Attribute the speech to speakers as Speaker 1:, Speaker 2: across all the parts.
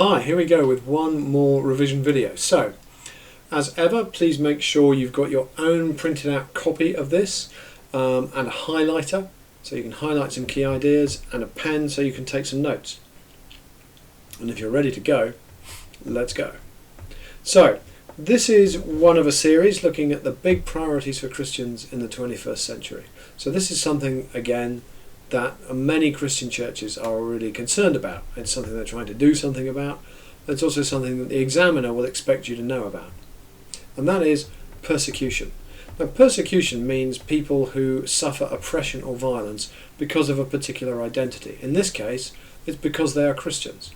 Speaker 1: Hi, here we go with one more revision video. So, as ever, please make sure you've got your own printed out copy of this and a highlighter so you can highlight some key ideas, and a pen so you can take some notes. And if you're ready to go, let's go. So, this is one of a series looking at the big priorities for Christians in the 21st century. So this is something, again, that many Christian churches are really concerned about. It's something they're trying to do something about. It's also something that the examiner will expect you to know about. And that is persecution. Now, persecution means people who suffer oppression or violence because of a particular identity. In this case, it's because they are Christians.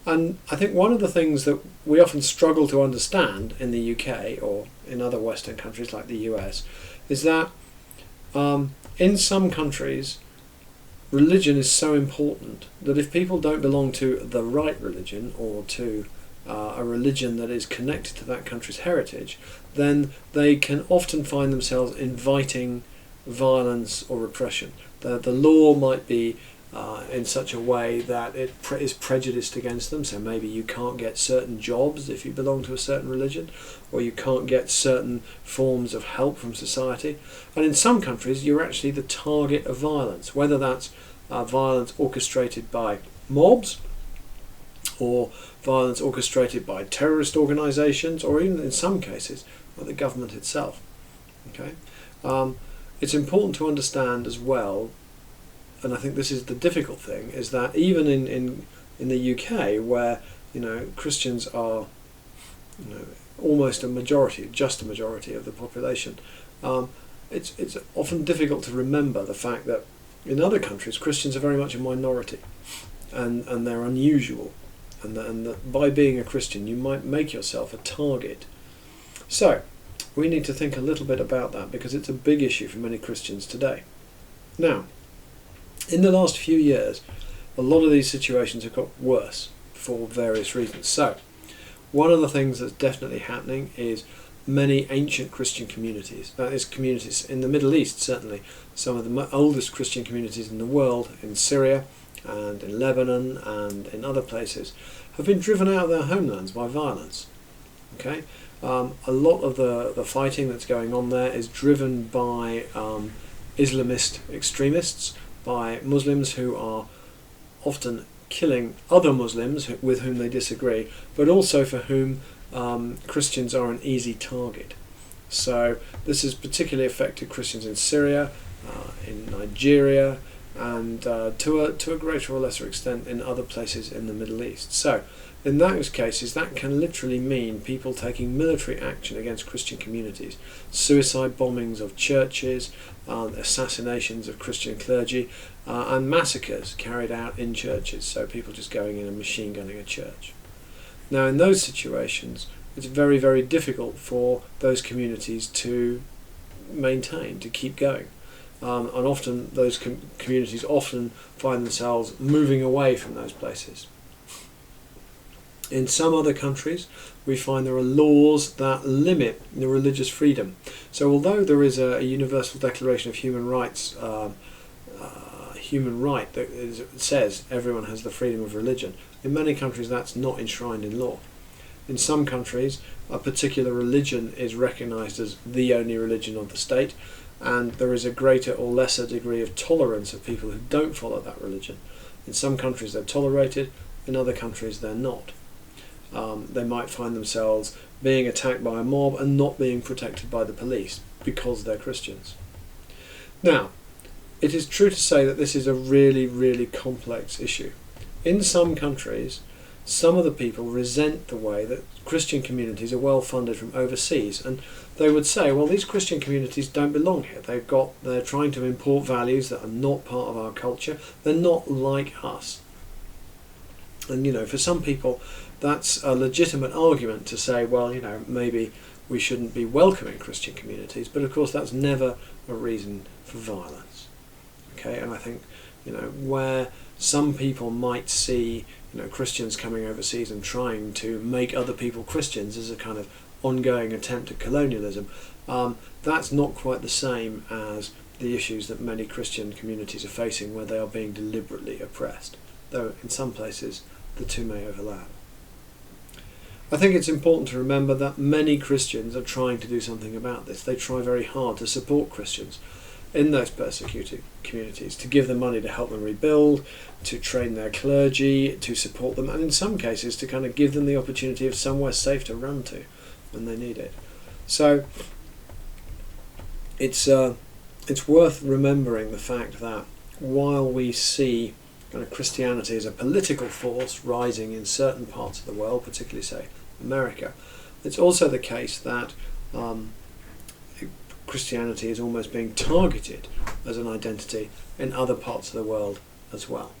Speaker 1: And I think one of the things that we often struggle to understand in the UK or in other Western countries like the US is that in some countries religion is so important that if people don't belong to the right religion or to a religion that is connected to that country's heritage, then they can often find themselves inviting violence or repression. The law might be in such a way that it is prejudiced against them, so maybe you can't get certain jobs if you belong to a certain religion, or you can't get certain forms of help from society. And in some countries you're actually the target of violence, whether that's violence orchestrated by mobs, or violence orchestrated by terrorist organisations, or even in some cases by the government itself. Okay, it's important to understand as well, and I think this is the difficult thing, is that even in the UK, where Christians are almost a majority, just a majority of the population, it's often difficult to remember the fact that in other countries Christians are very much a minority, and they're unusual, and that by being a Christian you might make yourself a target. So we need to think a little bit about that, because it's a big issue for many Christians today. Now, in the last few years, a lot of these situations have got worse for various reasons. So, one of the things that's definitely happening is many ancient Christian communities, that is communities in the Middle East certainly, some of the oldest Christian communities in the world, in Syria and in Lebanon and in other places, have been driven out of their homelands by violence. Okay, a lot of the fighting that's going on there is driven by Islamist extremists, by Muslims who are often killing other Muslims with whom they disagree, but also for whom Christians are an easy target. So this has particularly affected Christians in Syria, in Nigeria, and to a greater or lesser extent in other places in the Middle East. So in those cases that can literally mean people taking military action against Christian communities, suicide bombings of churches, assassinations of Christian clergy, and massacres carried out in churches, so people just going in and machine gunning a church. Now in those situations it's very, very difficult for those communities to maintain, to keep going. And often those communities often find themselves moving away from those places. In some other countries we find there are laws that limit the religious freedom. So although there is a Universal Declaration of Human Rights, human right that says everyone has the freedom of religion, in many countries that's not enshrined in law. In some countries a particular religion is recognised as the only religion of the state, and there is a greater or lesser degree of tolerance of people who don't follow that religion. In some countries they're tolerated, in other countries they're not. They might find themselves being attacked by a mob and not being protected by the police because they're Christians. Now, it is true to say that this is a really, really complex issue. In some countries, some of the people resent the way that Christian communities are well funded from overseas, and they would say, well, these Christian communities don't belong here. They're trying to import values that are not part of our culture. They're not like us. And for some people that's a legitimate argument to say, well, maybe we shouldn't be welcoming Christian communities, but of course that's never a reason for violence. Okay, and I think where some people might see Christians coming overseas and trying to make other people Christians as a kind of ongoing attempt at colonialism, that's not quite the same as the issues that many Christian communities are facing, where they are being deliberately oppressed, though in some places the two may overlap. I think it's important to remember that many Christians are trying to do something about this. They try very hard to support Christians in those persecuted communities, to give them money to help them rebuild, to train their clergy, to support them, and in some cases to kind of give them the opportunity of somewhere safe to run to when they need it. So it's worth remembering the fact that while we see kind of Christianity as a political force rising in certain parts of the world, particularly say America, it's also the case that Christianity is almost being targeted as an identity in other parts of the world as well.